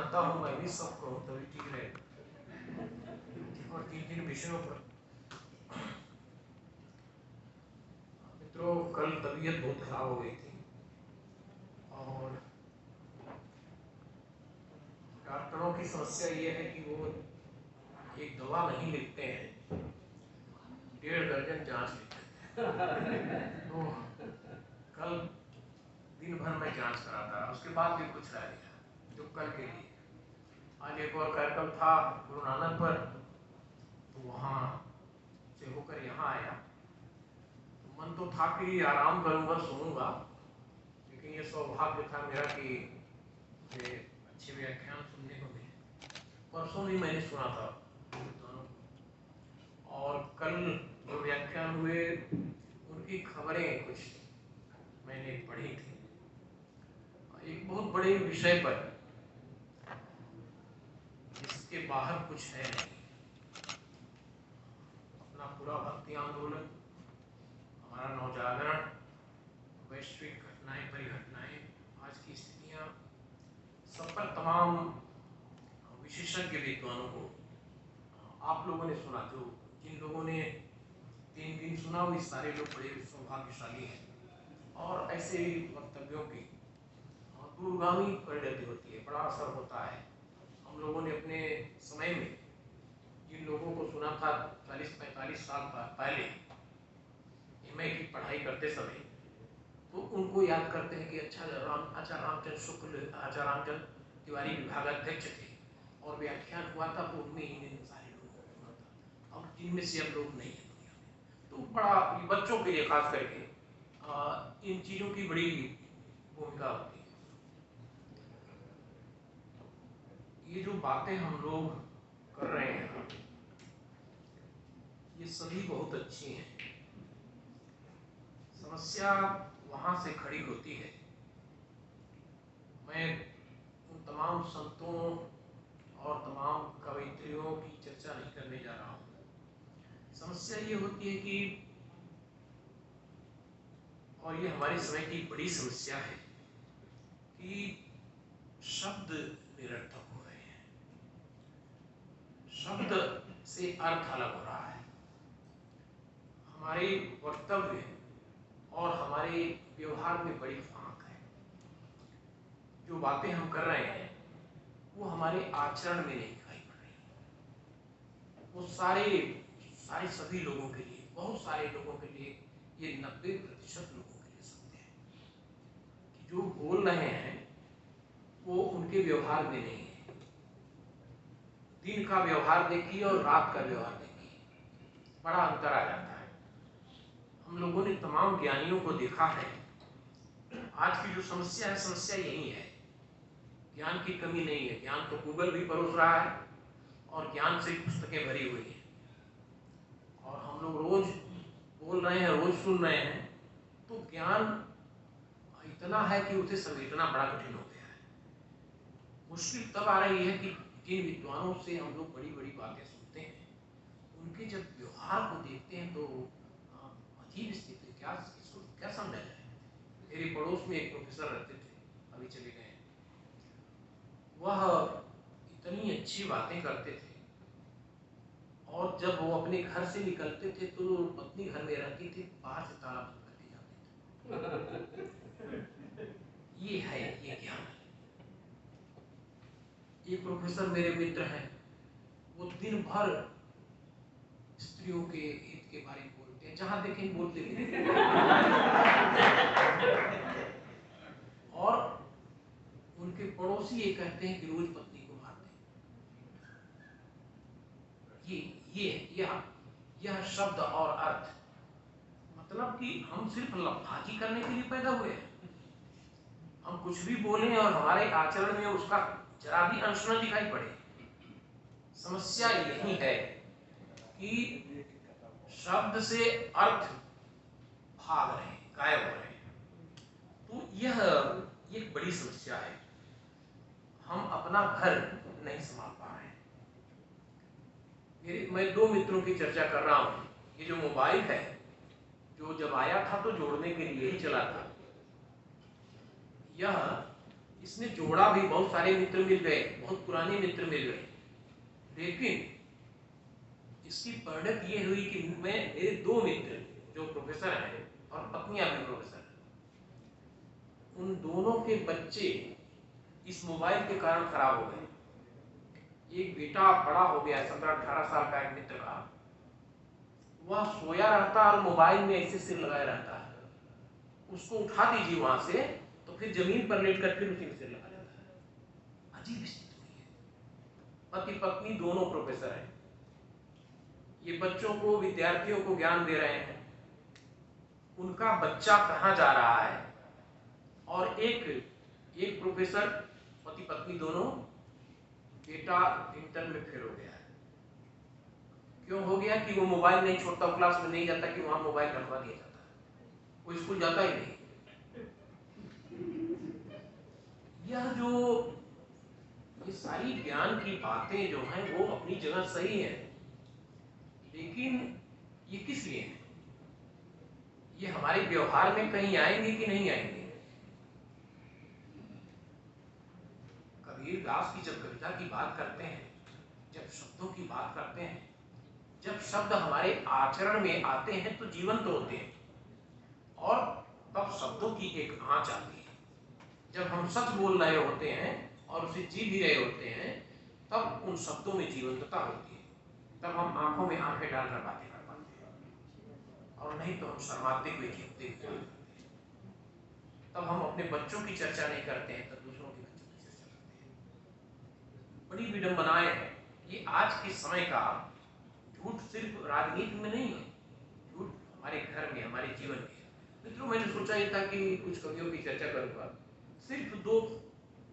जानता हूँ, मैं भी सब कहूँ तभी ठीक रहेगा। और 3 विषयों पर मित्रों, कल तबीयत बहुत खराब हो गई थी और डॉक्टरों की समस्या ये है कि वो एक दवा नहीं लिखते हैं, 1.5 दर्जन जांच लिखते हैं। तो कल दिन भर में जांच कराता, उसके बाद भी कुछ रह गया जो कल के लिए। आज एक और कार्यक्रम था गुरु नानक पर, तो वहाँ से होकर यहाँ आया। तो मन तो था कि आराम करूँगा, सुनूंगा, लेकिन ये सौभाग्य था मेरा कि मुझे अच्छे व्याख्यान सुनने को मिले। परसों भी मैंने सुना था दोनों को, और कल जो व्याख्यान हुए उनकी खबरें कुछ मैंने पढ़ी थी। एक बहुत बड़े विषय पर जिसके बाहर कुछ है नहीं, अपना पूरा भक्ति आंदोलन, हमारा नवजागरण, वैश्विक घटनाएं परिघटनाएं, आज की स्थितियां, सब पर तमाम विशेषज्ञ विद्वानों को आप लोगों ने सुना। जो जिन लोगों ने 3 दिन सुना वो सारे लोग बड़े सौभाग्यशाली हैं। और ऐसे वक्तव्यों की दूरगामी परिणति होती है, बड़ा असर होता है। हम लोगों ने अपने समय में जिन लोगों को सुना था 40-45 साल पहले एमए की पढ़ाई करते समय, तो उनको याद करते हैं कि आचार्य रामचंद्र शुक्ल, आचार्य रामचंद्र तिवारी विभागाध्यक्ष थे और व्याख्यान हुआ था, तो उनमें इन सारे लोगों को सुना था। अब जिनमें से अब लोग नहीं है दुनिया में, तो बड़ा बच्चों के लिए खास करके इन चीज़ों की बड़ी भूमिका होती है। ये जो बातें हम लोग कर रहे हैं ये सभी बहुत अच्छी हैं। समस्या वहाँ से खड़ी होती है। मैं उन तमाम संतों और तमाम कवयित्रियों की चर्चा नहीं करने जा रहा हूँ। समस्या ये होती है कि, और ये हमारे समय की बड़ी समस्या है कि शब्द निरर्थक हो रहे हैं, शब्द से अर्थ अलग हो रहा है। हमारे वक्तव्य और हमारे व्यवहार में बड़ी फांक है। जो बातें हम कर रहे हैं वो हमारे आचरण में नहीं दिखाई पड़ रही। वो सारे सभी लोगों के लिए, बहुत सारे लोगों के लिए, ये 90% लोगों के लिए सत्य है कि जो बोल रहे हैं वो उनके व्यवहार में नहीं है। दिन का व्यवहार देखिए और रात का व्यवहार देखिए, बड़ा अंतर आ जाता है। हम लोगों ने तमाम ज्ञानियों को देखा है। आज की जो समस्या है, समस्या यही है, ज्ञान की कमी नहीं है। ज्ञान तो गूगल भी परोस रहा है और ज्ञान से पुस्तकें भरी हुई हैं, और हम लोग रोज बोल रहे हैं, रोज सुन रहे हैं, तो ज्ञान इतना है कि उसे समेटना बड़ा कठिन हो गया है। मुश्किल तब आ रही है कि जिन विद्वानों से हम लोग बड़ी बड़ी बातें सुनते हैं, उनके जब व्यवहार को देखते हैं तो अजीब स्थिति, क्या समझा जाए। मेरे पड़ोस में एक प्रोफेसर रहते थे, अभी चले गए। वह इतनी अच्छी बातें करते थे, और जब वो अपने घर से निकलते थे तो पत्नी घर में रहती थी, बाहर से ताला बंद करके जाते थे। ये है, ये ज्ञान है। एक प्रोफेसर मेरे मित्र हैं, वो दिन भर स्त्रियों के हित के बारे में बोलते हैं, जहां देखें बोलते हैं। और उनके पड़ोसी ये कहते हैं कि रोज पत्नी को मारते हैं। यह शब्द और अर्थ, मतलब कि हम सिर्फ लफाजी करने के लिए पैदा हुए हैं। हम कुछ भी बोलें और हमारे आचरण में उसका जरा भी अंश न दिखाई पड़े। समस्या यही है कि शब्द से अर्थ भाग रहे हैं, गायब हो रहे हैं। तो यह एक बड़ी समस्या है। हम अपना घर नहीं संभाल पा रहे हैं। मैं 2 मित्रों की चर्चा कर रहा हूँ। ये जो मोबाइल है, जो जब आया था तो जोड़ने के लिए ही चला था, यह इसने जोड़ा भी, बहुत सारे मित्र मिल गए, बहुत पुराने मित्र मिल गए, लेकिन इसकी परिणत ये हुई कि मेरे दो मित्र जो प्रोफेसर हैं और पत्नियां भी प्रोफेसर हैं, उन दोनों के बच्चे इस मोबाइल के कारण खराब हो गए। एक बेटा बड़ा हो गया, 17-18 साल का एक मित्र का, वह सोया रहता और मोबाइल में ऐसे सिर लगाए रहता है, उसको उठा दीजिए वहां से तो फिर जमीन पर लेट कर फिर उसी में सिर लगा लेता है। अजीब स्थिति हुई है। पति पत्नी दोनों प्रोफेसर हैं, ये बच्चों को, विद्यार्थियों को ज्ञान दे रहे हैं, उनका बच्चा कहाँ जा रहा है। और एक प्रोफेसर, पति पत्नी दोनों, बेटा इंटर में फेल हो गया है। क्यों हो गया कि वो मोबाइल नहीं छोड़ता, क्लास में नहीं जाता कि वहां मोबाइल रखवा दिया जाता है, वो स्कूल जाता ही नहीं। यह जो ये सारी ज्ञान की बातें जो हैं वो अपनी जगह सही है, लेकिन ये किस लिए है? ये हमारे व्यवहार में कहीं आएंगे कि नहीं आएंगे? कबीर दास की जब कविता की बात करते हैं, जब शब्दों की बात करते हैं, जब शब्द हमारे आचरण में आते हैं तो जीवंत होते हैं, और तब शब्दों की एक आंच आती है। जब हम सच बोल रहे होते हैं और उसे जी भी रहे होते हैं, तब उन शब्दों में जीवंतता होती है। तब हम आंखों में आंखें डालकर बातें कर पाते हैं, और नहीं तो हम शर्माते हुए देखते हैं। तब हम अपने बच्चों की चर्चा नहीं करते हैं, तब दूसरों के बच्चों की चर्चा करते हैं। बड़ी विडंबनाएं हैं। ये आज के समय का झूठ सिर्फ राजनीति में नहीं है, झूठ हमारे घर में, हमारे जीवन में। मित्रों, मैंने सोचा ये था कि कुछ कवियों की चर्चा करूंगा, सिर्फ दो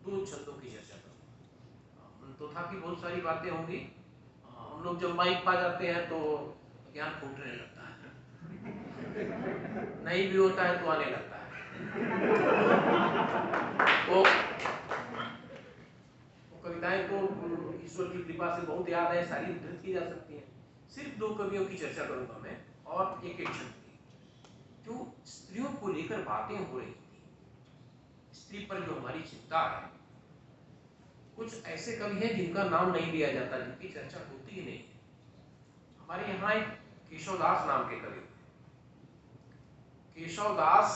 छंदों की चर्चा करूंगा। मन तो था कि बहुत सारी बातें होंगी, हम लोग जब माइक पा जाते हैं तो ज्ञान फूटने लगता है, नहीं भी होता है तो आने लगता है। तो कविताएं तो ईश्वर की कृपा से बहुत याद है, सारी उद्धृत की जा सकती हैं। सिर्फ दो कवियों की चर्चा करूंगा मैं, और एक छंद की, जो स्त्रियों को लेकर बातें हो रही थी, स्त्री पर जो हमारी चिंता है। कुछ ऐसे कवि हैं जिनका नाम नहीं लिया जाता, जिनकी चर्चा होती ही नहीं है। हमारे यहाँ एक केशवदास नाम के कवि, केशवदास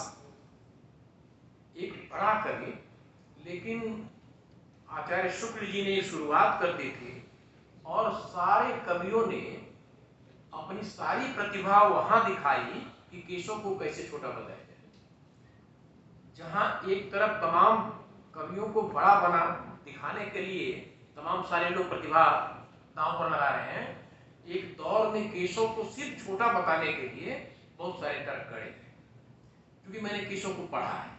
एक बड़ा कवि, लेकिन आचार्य शुक्ल जी ने शुरुआत कर दी थी, और सारे कवियों ने अपनी सारी प्रतिभा वहां दिखाई कि केशव को कैसे छोटा बनाया जाए। जहां एक तरफ तमाम कवियों को बड़ा बना दिखाने के लिए तमाम सारे लोग प्रतिभा दांव पर लगा रहे हैं, एक दौर में केशव को सिर्फ छोटा बताने के लिए बहुत सारे तर्क खड़े थे। क्योंकि मैंने केशव को पढ़ा है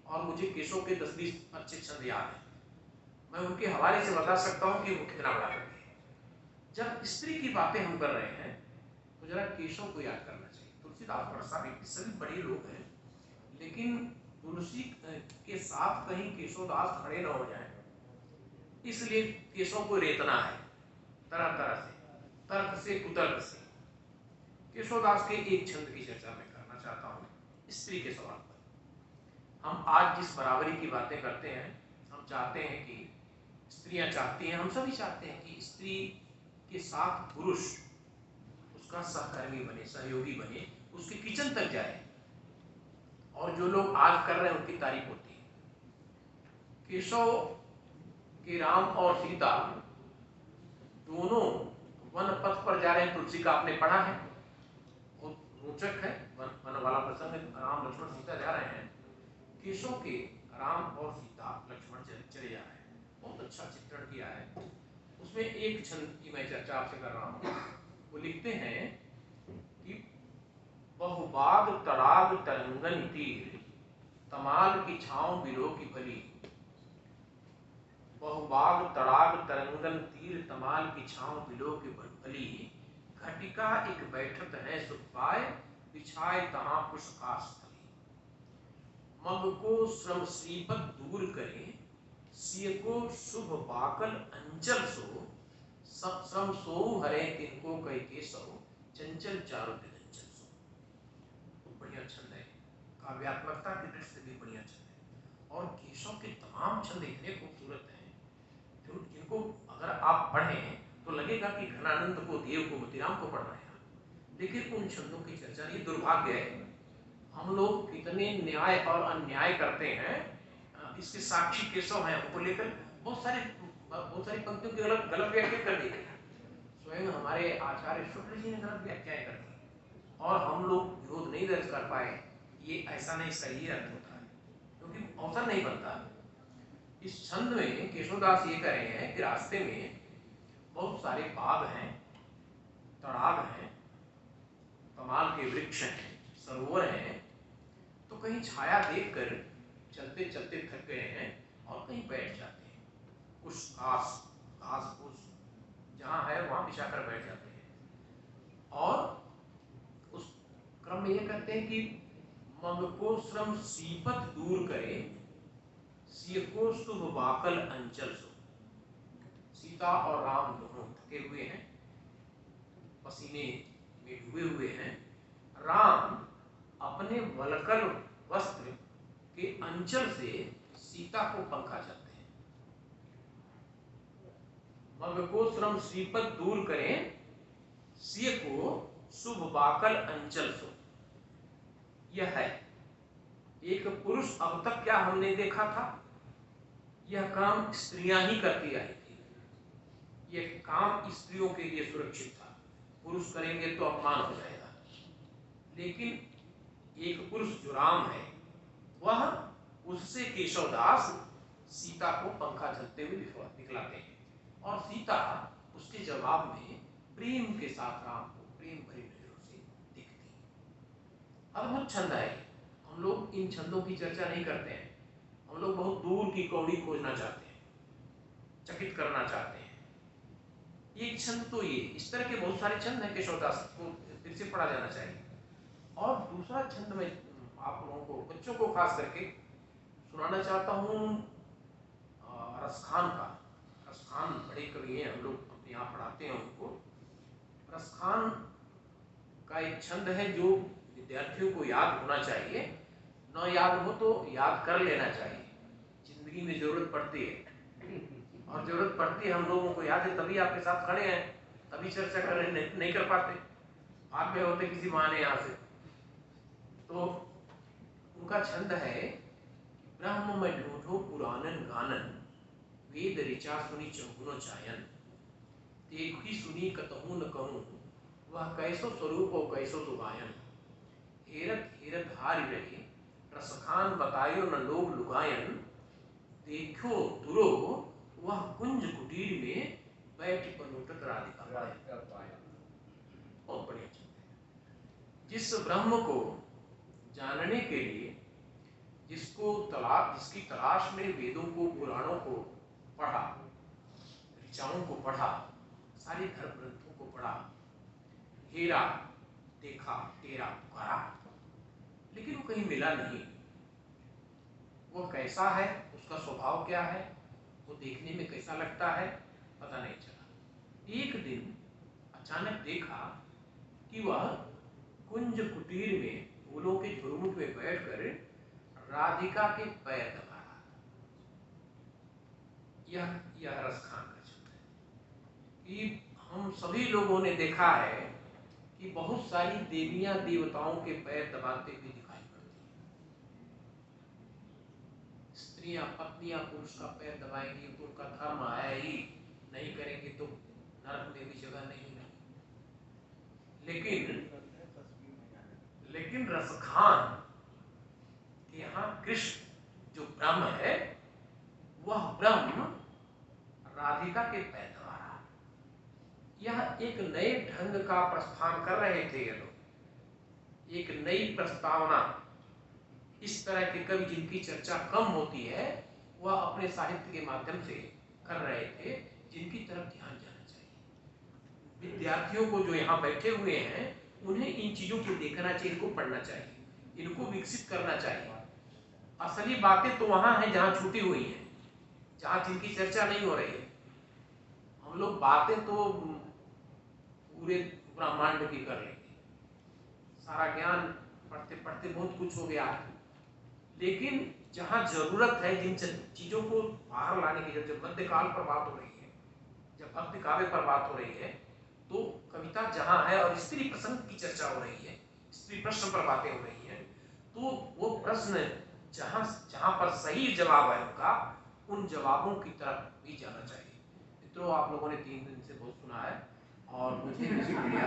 और मुझे केशव के 10-20 अच्छे छंद याद हैं, मैं उनके हवाले से बता सकता हूं कि वो कितना बड़ा कवि है। जब स्त्री की बातें हम कर रहे हैं तो जरा केशव को याद करना चाहिए। तुलसीदास बरसा भी सभी बड़े लोग हैं, लेकिन तुलसी के साथ कहीं केशवदास खड़े न हो जाए, इसलिए केशव को रेतना है तरह तरह से, तर्क से, कुतर्क से। केशवदास के एक छंद की चर्चा मैं करना चाहता हूँ, स्त्री के सवाल पर। हम आज जिस बराबरी की बातें करते हैं, हम चाहते हैं कि स्त्रियां चाहती हैं, हम सभी चाहते हैं कि स्त्री के साथ पुरुष उसका सहकर्मी बने, सहयोगी बने, उसके किचन तक जाए, और जो लोग आज कर रहे हैं उनकी तारीफ होती है। केशव के राम और सीता दोनों वन पथ पर जा रहे हैं। तुलसी का आपने पढ़ा है, बहुत रोचक है वन वाला प्रसंग। राम लक्ष्मण सीता जा रहे हैं, केशव के राम और सीता लक्ष्मण चले जा रहे हैं। बहुत अच्छा चित्रण किया है उसमें। एक छंद की मैं चर्चा आपसे कर रहा हूँ। वो लिखते हैं कि बहुबाग तड़ाग तरंगन तीर, तमाल की छांव बिलो की भली। बहुबाग तड़ाग तरंगन तीर, तमाल की छांव बिलो की भली। घटिका एक बैठत है सुख पाए, बिछाए तहां पुष्पास स्थली। मग को श्रम श्रीपद दूर करे, सिय को शुभ बाकल अंचल सो। सब श्रम सो हरे तिनको कई के सो, चंचल चारु दिनचल सो। बढ़िया छंद है, काव्यात्मकता की दृष्टि से भी बढ़िया छंद है। और केशव के तमाम तमाम छंद इतने खूबसूरत हैं जिनको अगर आप पढ़ें तो लगेगा कि घनानंद को, देव को, मोतीराम को पढ़ रहे हैं। लेकिन उन छंदों की चर्चा, ये दुर्भाग्य है, हम लोग कितने न्याय और अन्याय करते हैं। इसके साक्षी केशव हैं, उनको लेकर बहुत सारी पंक्तियों की गलत व्याख्या कर दी गई। स्वयं हमारे आचार्य शुक्ल जी ने गलत व्याख्या कर दी और हम लोग विरोध नहीं दर्ज कर पाए। ये ऐसा नहीं, इसका ये अर्थ होता है क्योंकि अवसर नहीं बनता। इस छंद में केशवदास ये कह रहे हैं कि रास्ते में बहुत सारे बाग हैं, तड़ाग हैं, कमाल के वृक्ष हैं, सरोवर हैं, तो कहीं छाया देखकर चलते चलते थक गए हैं और कहीं बैठ जाते हैं। कुछ घास फूस जहाँ है वहाँ बिछाकर बैठ जाते हैं और उस क्रम में ये कहते हैं कि मग को श्रम सीपत दूर करे, सिय को शुभ वाकल अंचल सो। सीता और राम दोनों थके हुए हैं, पसीने में डूबे हुए हैं। राम अपने वलकल वस्त्र के अंचल से सीता को पंखा चलते हैं। मग को श्रम श्रीपद दूर करें, सिय को शुभ वाकल अंचल सो। यह है एक पुरुष, अब तक क्या हमने देखा था, यह काम स्त्रियां ही करती आई थी। यह काम स्त्रियों के लिए सुरक्षित था, पुरुष करेंगे तो अपमान हो जाएगा। लेकिन एक पुरुष जो राम है, वह उससे केशवदास सीता को पंखा चलते हुए दिखलाते हैं और सीता उसके जवाब में प्रेम के साथ राम को प्रेम भरी नजरों से दिखती है। अद्भुत छंद है। हम लोग इन छंदों की चर्चा नहीं करते हैं। हम लोग बहुत दूर की कौड़ी खोजना चाहते हैं, चकित करना चाहते हैं। एक छंद तो ये, इस तरह के बहुत सारे छंद हैं, केशवदास को फिर से पढ़ा जाना चाहिए। और दूसरा छंद मैं आप लोगों को, बच्चों को खास करके सुनाना चाहता हूँ रसखान का। रसखान बड़े कवि हैं, हम लोग अपने यहाँ पढ़ाते हैं उनको। रसखान का एक छंद है जो विद्यार्थियों को याद होना चाहिए, न याद हो तो याद कर लेना चाहिए। जिंदगी में जरूरत पड़ती है और जरूरत पड़ती है, हम लोगों को याद है, तभी आपके साथ खड़े हैं, तभी चर्चा कर रहे, नहीं कर पाते, बाद में होते किसी बहाने यहाँ से। तो उनका छंद है, ब्रह्म में ढूंढो पुराणन गानन, वेद ऋचा सुनी चौगुनो चायन, देखी सुनी कतहु न कहूँ, वह कैसो स्वरूप हो कैसो सुगायन। हेरत हेरत हारि रहे, रसखान बतायो न लोग लुगायन, देखो दुरो वह कुंज कुटीर में बैठ पनोटत राधिका पायन। बहुत बढ़िया छंद है। जिस ब्रह्म को जानने के लिए, जिसकी तलाश में वेदों को, पुराणों को पढ़ा, ऋचाओं को पढ़ा, सारे धर्म ग्रंथों को पढ़ा, हेरा, देखा, तेरा, पुकारा, लेकिन वो कहीं मिला नहीं। वो कैसा है, उसका स्वभाव क्या है, वो देखने में कैसा लगता है, पता नहीं चला। एक दिन अचानक देखा कि वह कुंज कुटीर में फूलों के झुरमुट में बैठकर राधिका के पैर दबा रहा था। यह रसखान का छंद है कि हम सभी लोगों ने देखा है कि बहुत सारी देवियां देवताओं के पैर दबाते हुए दिखाई पड़ती हैं। स्त्रियां, पत्नियां पुरुष का पैर दबाएंगी तो उनका धर्म है ही, नहीं करेंगे तो नरक में भी जगह नहीं है। लेकिन रसखान के यहाँ कृष्ण जो ब्रह्म है, वह ब्रह्म राधिका के पैर दबा रहा। यह एक नए ढंग का प्रस्थान कर रहे थे ये लोग, एक नई प्रस्तावना। इस तरह के कवि जिनकी चर्चा कम होती है, वह अपने साहित्य के माध्यम से कर रहे थे, जिनकी तरफ ध्यान जाना चाहिए। विद्यार्थियों को जो यहाँ बैठे हुए हैं, उन्हें इन चीजों को देखना चाहिए, इनको पढ़ना चाहिए, इनको विकसित करना चाहिए। असली बातें तो वहां हैं जहां छूटी हुई हैं, जहां जिनकी चर्चा नहीं हो रही है। हम लोग बातें तो पूरे ब्रह्मांड की कर लेंगे, सारा ज्ञान पढ़ते पढ़ते बहुत कुछ हो गया है, लेकिन जहाँ जरूरत है, जिन चीजों को बाहर लाने की, जब मध्यकाल पर बात हो रही है, जब भक्ति काव्य पर बात हो रही है, तो कविता जहाँ है और स्त्री प्रसंग की चर्चा हो रही है, स्त्री प्रश्न पर बातें हो रही है, तो वो प्रश्न जहाँ जहाँ पर सही जवाब है उनका, उन जवाबों की तरफ भी जाना चाहिए। मित्रों, आप लोगों ने 3 दिन से बहुत सुना है और मुझे भी शुक्रिया।